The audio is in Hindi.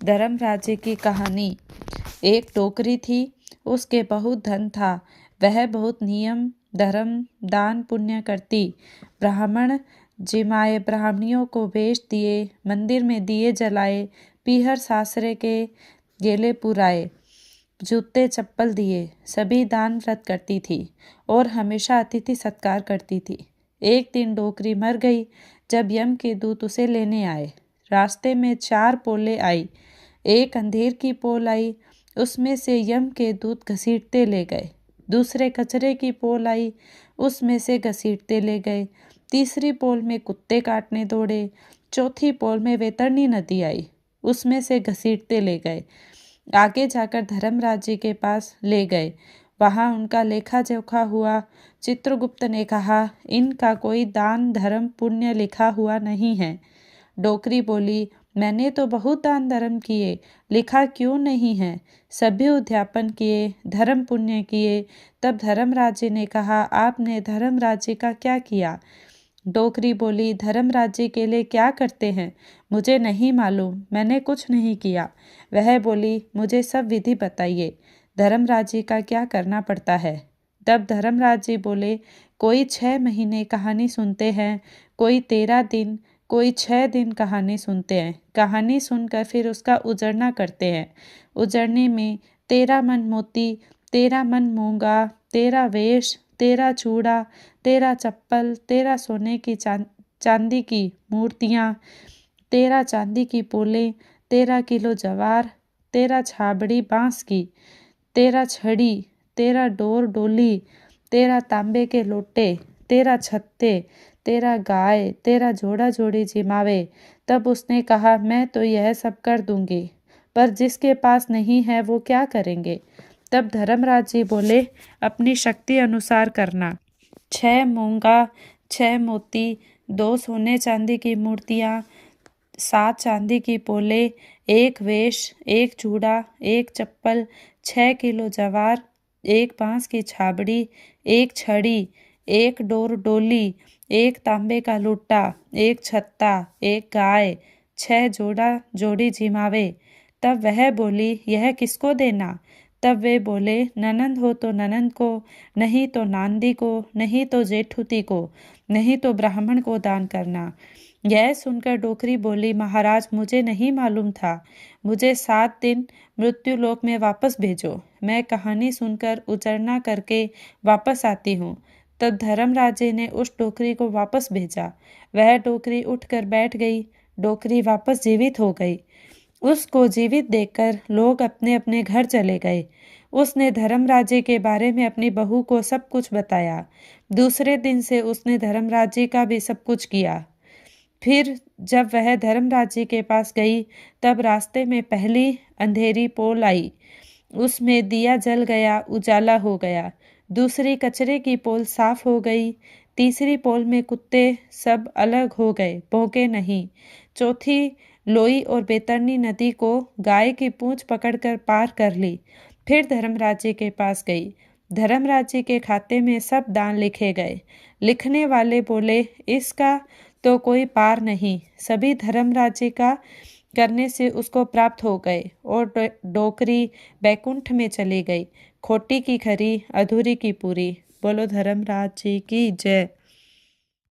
धर्मराज जी की कहानी। एक टोकरी थी, उसके बहुत धन था। वह बहुत नियम, धर्म, दान पुण्य करती। ब्राह्मण जिमाए, ब्राह्मणियों को वेश दिए, मंदिर में दिए जलाए, पीहर सासरे के गेले पुराए, जूते चप्पल दिए, सभी दान व्रत करती थी और हमेशा अतिथि सत्कार करती थी। एक दिन डोकरी मर गई जब यम के दूत उसे लेने आए। रास्ते में 4 पोले आई। एक अंधेर की पोल आई, उसमें से यम के दूत घसीटते ले गए। दूसरे कचरे की पोल आई, उसमें से घसीटते ले गए। तीसरी पोल में कुत्ते काटने दौड़े। चौथी पोल में वैतरणी नदी आई, उसमें से घसीटते ले गए। आगे जाकर धर्मराज जी के पास ले गए। वहाँ उनका लेखा जोखा हुआ। चित्रगुप्त ने कहा, इनका कोई दान धर्म पुण्य लिखा हुआ नहीं है। डोकरी बोली, मैंने तो बहुत दान धर्म किए, लिखा क्यों नहीं है? सभी उद्यापन किए, धर्म पुण्य किए। तब धर्मराज जी ने कहा, आपने धर्मराज जी का क्या किया? डोकरी बोली, धर्मराज जी के लिए क्या करते हैं मुझे नहीं मालूम, मैंने कुछ नहीं किया। वह बोली, मुझे सब विधि बताइए, धर्मराज जी का क्या करना पड़ता है? तब धर्मराज जी बोले, कोई 6 महीने कहानी सुनते हैं, कोई 13 दिन, कोई 6 दिन कहानी सुनते हैं। कहानी सुनकर फिर उसका उजड़ना करते हैं। उजड़ने में 13 मन मोती, 13 मन मूंगा, 13 वेश, 13 चूड़ा, 13 चप्पल, 13 सोने की चांदी की मूर्तियाँ, 13 चांदी की पोले, 13 किलो जवार, 13 छाबड़ी बांस की, 13 छड़ी, 13 डोर डोली, 13 तांबे के लोटे, 13 छत्ते, 13 गाय, 13 जोड़ा जोड़ी जिमावे। तब उसने कहा, मैं तो यह सब कर दूंगी, पर जिसके पास नहीं है वो क्या करेंगे? तब धर्मराज जी बोले, अपनी शक्ति अनुसार करना। 6 मूंगा, 6 मोती, 2 सोने चांदी की मूर्तियाँ, 7 चांदी की पोले, 1 वेश, 1 चूड़ा, 1 चप्पल, 6 किलो जवार, 1 बांस की छाबड़ी, 1 छड़ी, 1 डोर डोली, 1 तांबे का लोटा, 1 छत्ता, 1 गाय, 6 जोड़ा जोड़ी जिमावे। तब वह बोली, यह किसको देना? तब वे बोले, ननंद हो तो ननंद को, नहीं तो नांदी को, नहीं तो जेठुती को, नहीं तो ब्राह्मण को दान करना। यह सुनकर डोकरी बोली, महाराज मुझे नहीं मालूम था, मुझे 7 दिन मृत्युलोक में वापस भेजो, मैं कहानी सुनकर उचरना करके वापस आती हूँ। तब धर्मराज जी ने उस डोकरी को वापस भेजा। वह डोकरी उठकर बैठ गई। डोकरी वापस जीवित हो गई। उसको जीवित देखकर लोग अपने अपने घर चले गए। उसने धर्मराज जी के बारे में अपनी बहू को सब कुछ बताया। दूसरे दिन से उसने धर्मराज जी का भी सब कुछ किया। फिर जब वह धर्मराज जी के पास गई, तब रास्ते में पहली अंधेरी पोल आई, उसमें दिया जल गया, उजाला हो गया। दूसरी कचरे की पोल साफ हो गई। तीसरी पोल में कुत्ते सब अलग हो गए, भौंके नहीं। चौथी लोई और बैतरणी नदी को गाय की पूंछ पकड़कर पार कर ली। फिर धर्मराज जी के पास गई। धर्मराज जी के खाते में सब दान लिखे गए। लिखने वाले बोले, इसका तो कोई पार नहीं, सभी धर्मराज जी का करने से उसको प्राप्त हो गए। और डोकरी बैकुंठ में चली गई। खोटी की खरी, अधूरी की पूरी। बोलो धर्मराज जी की जय।